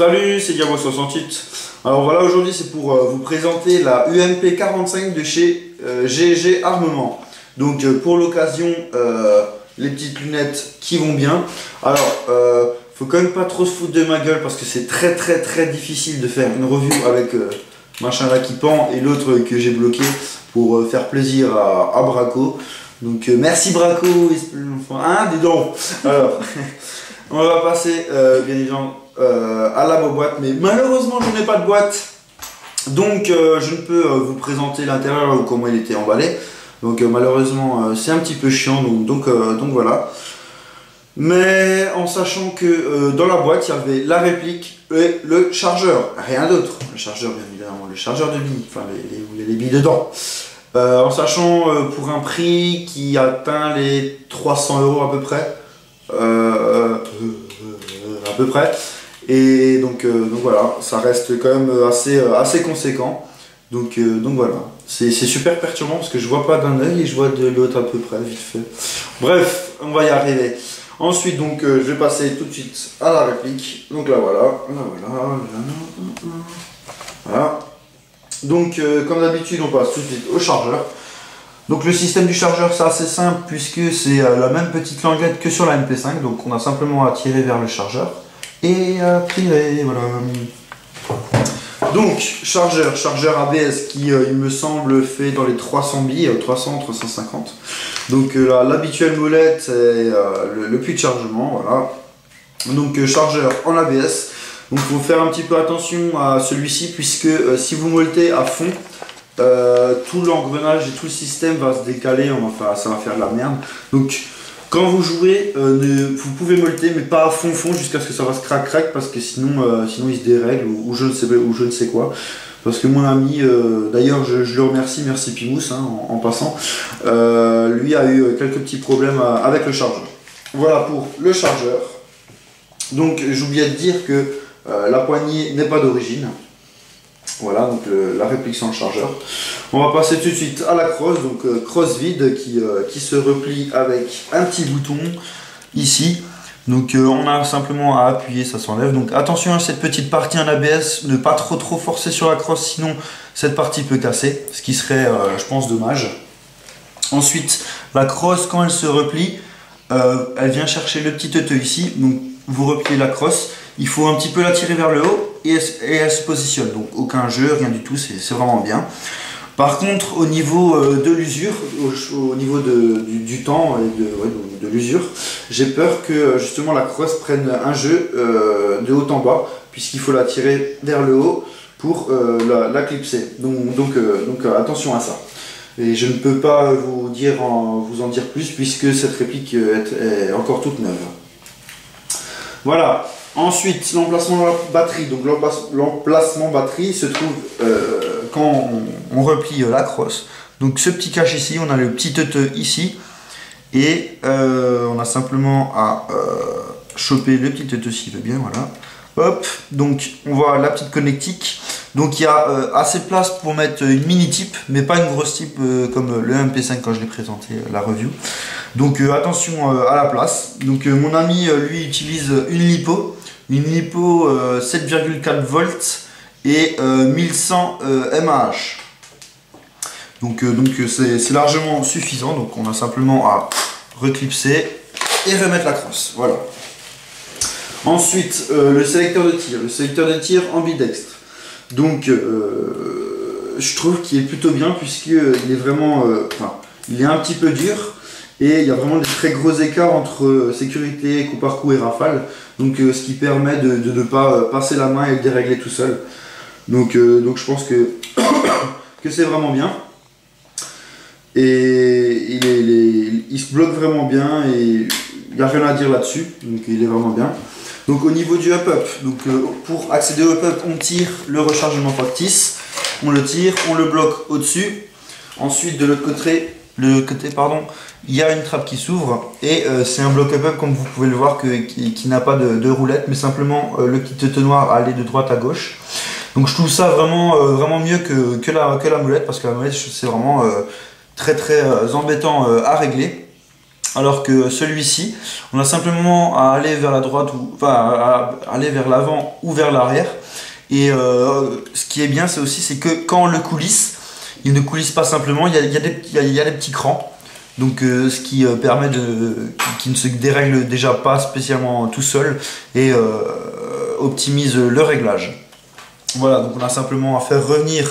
Salut, c'est Diabo68. Alors voilà, aujourd'hui c'est pour vous présenter la UMP 45 de chez GG Armement. Donc pour l'occasion, les petites lunettes qui vont bien. Alors, faut quand même pas trop se foutre de ma gueule parce que c'est très difficile de faire une review avec machin là qui pend et l'autre que j'ai bloqué pour faire plaisir à Braco. Donc merci Braco, hein, dis donc. Alors, on va passer bien évidemment à la boîte, mais malheureusement je n'ai pas de boîte, donc je ne peux vous présenter l'intérieur ou comment il était emballé. Donc malheureusement c'est un petit peu chiant, donc voilà. Mais en sachant que dans la boîte il y avait la réplique et le chargeur, rien d'autre. Le chargeur bien évidemment, le chargeur de billes, enfin où il y a les billes dedans. En sachant pour un prix qui atteint les 300 € à peu près. À peu près. Et donc voilà, ça reste quand même assez conséquent. Donc voilà, c'est super perturbant parce que je vois pas d'un œil et je vois de l'autre à peu près, vite fait. Bref, on va y arriver. Ensuite, donc, je vais passer tout de suite à la réplique. Donc là, voilà. Voilà. Donc, comme d'habitude, on passe tout de suite au chargeur. Donc, le système du chargeur, c'est assez simple puisque c'est la même petite languette que sur la MP5. Donc, on a simplement à tirer vers le chargeur et à tirer, voilà. Donc, chargeur ABS qui, il me semble, fait dans les 300 billes, 350. Donc, l'habituelle molette et le puits de chargement, voilà. Donc, chargeur en ABS. Donc, il faut faire un petit peu attention à celui-ci, puisque si vous moletez à fond, tout l'engrenage et tout le système va se décaler, enfin, ça va faire de la merde. Donc, quand vous jouez, vous pouvez molleter, mais pas à fond jusqu'à ce que ça fasse crac, parce que sinon il se dérègle ou je ne sais quoi. Parce que mon ami, d'ailleurs je le remercie, merci Pimous, hein, en passant, lui a eu quelques petits problèmes avec le chargeur. Voilà pour le chargeur. Donc j'oubliais de dire que la poignée n'est pas d'origine. Voilà, donc la réplique sans le chargeur. On va passer tout de suite à la crosse, donc crosse vide qui se replie avec un petit bouton ici. Donc on a simplement à appuyer, ça s'enlève. Donc attention à cette petite partie en ABS, ne pas trop forcer sur la crosse, sinon cette partie peut casser, ce qui serait, je pense, dommage. Ensuite, la crosse, quand elle se replie, elle vient chercher le petit teuteux ici. Donc vous repliez la crosse, il faut un petit peu la tirer vers le haut et elle se positionne. Donc aucun jeu, rien du tout, c'est vraiment bien. Par contre, au niveau de l'usure, au niveau du temps et de l'usure, j'ai peur que justement la crosse prenne un jeu de haut en bas, puisqu'il faut la tirer vers le haut pour la clipser. Donc attention à ça. Et je ne peux pas vous en dire plus, puisque cette réplique est encore toute neuve. Voilà. Ensuite, l'emplacement de la batterie. Donc l'emplacement batterie se trouve quand on replie la crosse. Donc ce petit cache ici, on a le petit teuteux ici. Et on a simplement à choper le petit teuteux s'il veut bien, voilà. Hop, donc on voit la petite connectique. Donc il y a assez de place pour mettre une mini type, mais pas une grosse type comme le MP5 quand je l'ai présenté la review. Donc attention à la place. Donc mon ami lui utilise une lipo 7,4 volts et 1100 mAh. Donc c'est largement suffisant. Donc on a simplement à reclipser et remettre la crosse. Voilà. Ensuite le sélecteur de tir ambidextre. Donc je trouve qu'il est plutôt bien, puisqu'il est vraiment il est un petit peu dur et il y a vraiment des très gros écarts entre sécurité, coup par coup et rafale. Donc ce qui permet de ne pas passer la main et le dérégler tout seul. Donc je pense que c'est vraiment bien. Et il se bloque vraiment bien et il n'y a rien à dire là-dessus. Donc il est vraiment bien. Donc au niveau du up-up, pour accéder au up-up, on tire le rechargement factice, on le tire, on le bloque au-dessus. Ensuite de l'autre côté, il y a une trappe qui s'ouvre et c'est un bloc up-up, comme vous pouvez le voir, qui n'a pas de roulette, mais simplement le petit teuteux noir à aller de droite à gauche. Donc je trouve ça vraiment mieux que la molette, parce que la molette c'est vraiment très embêtant à régler. Alors que celui-ci, on a simplement à aller vers la droite, ou enfin à aller vers l'avant ou vers l'arrière. Et ce qui est bien, c'est aussi c'est que quand on le coulisse, il ne coulisse pas simplement, il y a des petits crans. Donc ce qui permet qui ne se dérègle déjà pas spécialement tout seul et optimise le réglage. Voilà, donc on a simplement à faire revenir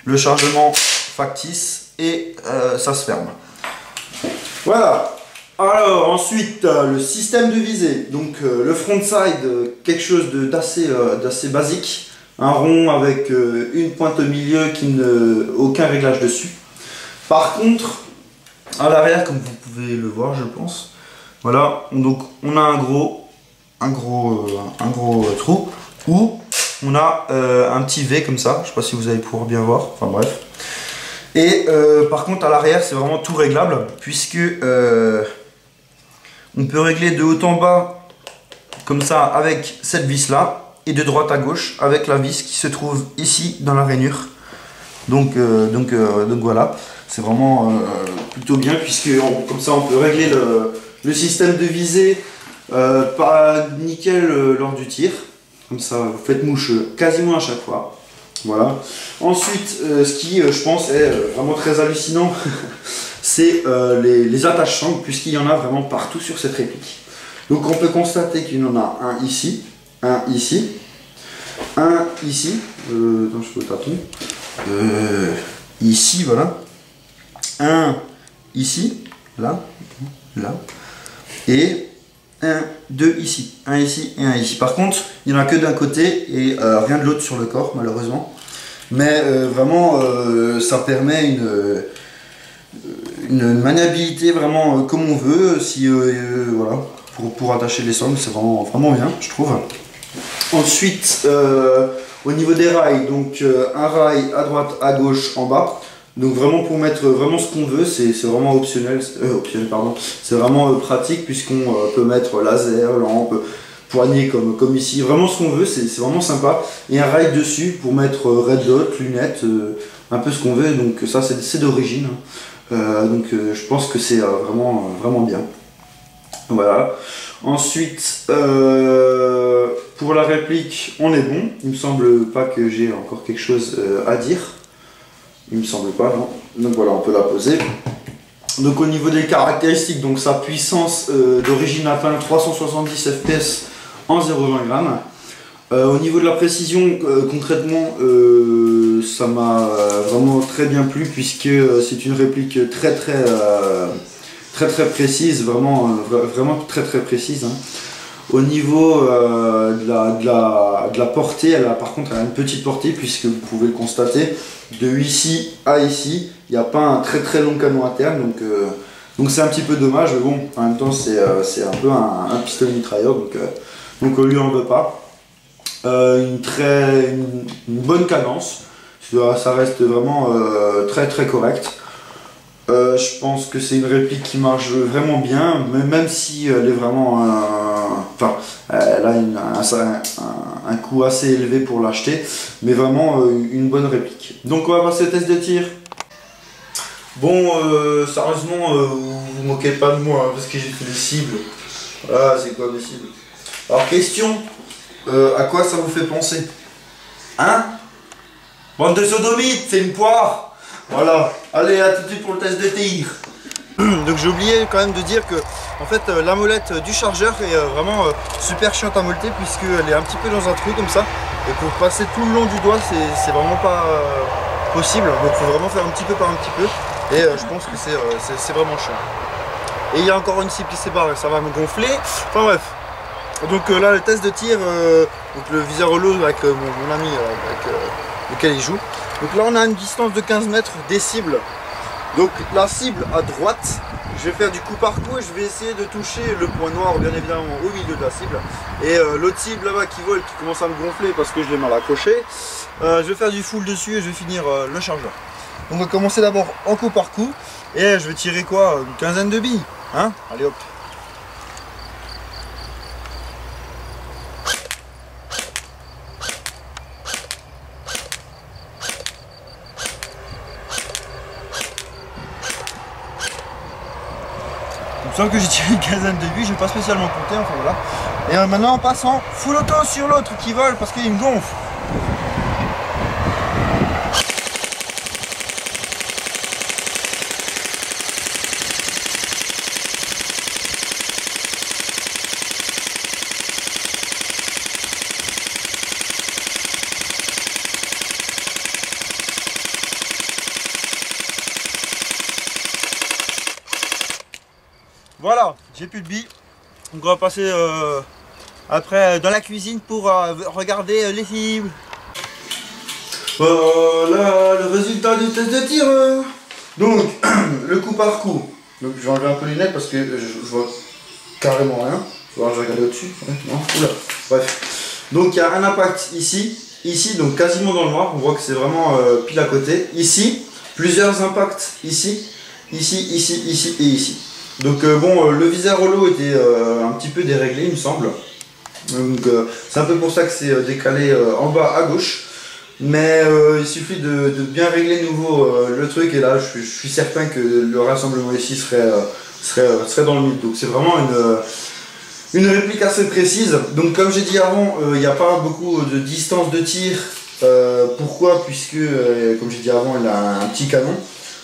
le chargement factice et ça se ferme. Voilà. Alors ensuite le système de visée, donc le frontside, quelque chose d'assez basique, un rond avec une pointe au milieu aucun réglage dessus. Par contre à l'arrière, comme vous pouvez le voir je pense, voilà, donc on a un gros trou où on a un petit V comme ça, je sais pas si vous allez pouvoir bien voir, enfin bref. Et par contre à l'arrière c'est vraiment tout réglable puisque on peut régler de haut en bas comme ça avec cette vis là et de droite à gauche avec la vis qui se trouve ici dans la rainure. Donc voilà, c'est vraiment plutôt bien puisque comme ça on peut régler le système de visée pas nickel lors du tir. Comme ça vous faites mouche quasiment à chaque fois. Voilà. Ensuite, ce qui, je pense, est vraiment très hallucinant, c'est les attaches sangles, puisqu'il y en a vraiment partout sur cette réplique. Donc on peut constater qu'il y en a un ici, un ici, un ici, attends, je peux tâton, ici, voilà, un ici, là, et un, deux ici, un ici et un ici. Par contre, il n'y en a que d'un côté et rien de l'autre sur le corps, malheureusement. Mais vraiment, ça permet une maniabilité vraiment comme on veut. Si, voilà, pour attacher les sangles, c'est vraiment bien, je trouve. Ensuite, au niveau des rails, donc un rail à droite, à gauche, en bas. Donc vraiment pour mettre vraiment ce qu'on veut, c'est vraiment optionnel, pardon. C'est vraiment pratique puisqu'on peut mettre laser, lampe, poignée comme ici, vraiment ce qu'on veut, c'est vraiment sympa. Et un rail dessus pour mettre red dot, lunettes, un peu ce qu'on veut, donc ça c'est d'origine. Donc je pense que c'est vraiment bien. Voilà. Ensuite, pour la réplique, on est bon. Il me semble pas que j'ai encore quelque chose à dire. Il me semble pas, non. Donc voilà, on peut la poser. Donc au niveau des caractéristiques, donc sa puissance d'origine atteint 370 fps en 0,20 g. Au niveau de la précision, concrètement, ça m'a vraiment très bien plu puisque c'est une réplique très précise, vraiment très précise. Hein. Au niveau de la portée, par contre elle a une petite portée puisque vous pouvez le constater, de ici à ici, il n'y a pas un très long canon interne, donc c'est un petit peu dommage, mais bon, en même temps c'est un peu un pistolet mitrailleur, donc on lui en veut pas. Une bonne cadence, ça reste vraiment très correct. Je pense que c'est une réplique qui marche vraiment bien, même si elle est vraiment... elle a un coût assez élevé pour l'acheter, mais vraiment une bonne réplique. Donc on va passer au test de tir. Bon, sérieusement, vous moquez pas de moi, hein, parce que j'ai fait des cibles. Voilà, c'est quoi des cibles? Alors question, à quoi ça vous fait penser? Hein? Bande de sodomites, c'est une poire! Voilà, allez, à tout de suite pour le test de tir. Donc j'ai oublié quand même de dire que en fait la molette du chargeur est vraiment super chiante à molleter puisqu'elle est un petit peu dans un trou comme ça, et pour passer tout le long du doigt c'est vraiment pas possible, donc il faut vraiment faire un petit peu par un petit peu, et je pense que c'est vraiment chiant. Et il y a encore une cible qui s'est barrée, ça va me gonfler, enfin bref. Donc là le test de tir, donc le viseur holo avec mon ami avec lequel il joue. Donc là on a une distance de 15 mètres des cibles. Donc la cible à droite, je vais faire du coup par coup et je vais essayer de toucher le point noir bien évidemment au milieu de la cible. Et l'autre cible là-bas qui vole, qui commence à me gonfler parce que je l'ai mal accroché, je vais faire du full dessus et je vais finir le chargeur. Donc on va commencer d'abord en coup par coup et je vais tirer quoi, une quinzaine de billes, hein. Allez hop. me semble que j'ai tiré une quinzaine de buts, je vais pas spécialement compter, enfin voilà. Et maintenant on passe en full auto sur l'autre qui vole parce qu'il me gonfle. Voilà, j'ai plus de billes. Donc on va passer après dans la cuisine pour regarder les films. Voilà le résultat du test de tir. Donc le coup par coup. Donc je vais enlever un peu les lunettes parce que je vois carrément rien. Je vais regarder au-dessus. Ouais, non, oula. Bref. Donc il y a un impact ici, ici, donc quasiment dans le noir. On voit que c'est vraiment pile à côté. Ici, plusieurs impacts ici, ici, ici, ici et ici. Donc bon, le viseur holo était un petit peu déréglé, il me semble. Donc c'est un peu pour ça que c'est décalé en bas à gauche. Mais il suffit de bien régler nouveau le truc et là je suis certain que le rassemblement ici serait dans le mille. Donc c'est vraiment une réplique assez précise. Donc comme j'ai dit avant, il n'y a pas beaucoup de distance de tir. Pourquoi? Puisque comme j'ai dit avant, il a un petit canon.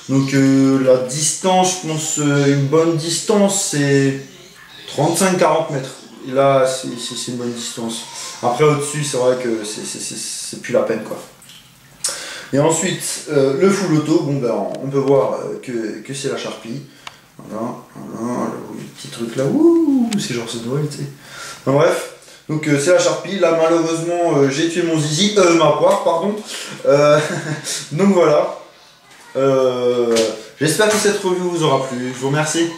Donc la distance, je pense une bonne distance c'est 35-40 mètres. Et là c'est une bonne distance. Après au-dessus c'est vrai que c'est plus la peine quoi. Et ensuite le full auto, bon ben on peut voir que c'est la Sharpie. Voilà, le petit truc là, ouh, c'est genre ce doigt, tu sais. Enfin, bref, donc c'est la Sharpie. Là malheureusement j'ai tué mon zizi, ma poire pardon. Donc voilà. J'espère que cette review vous aura plu. Je vous remercie.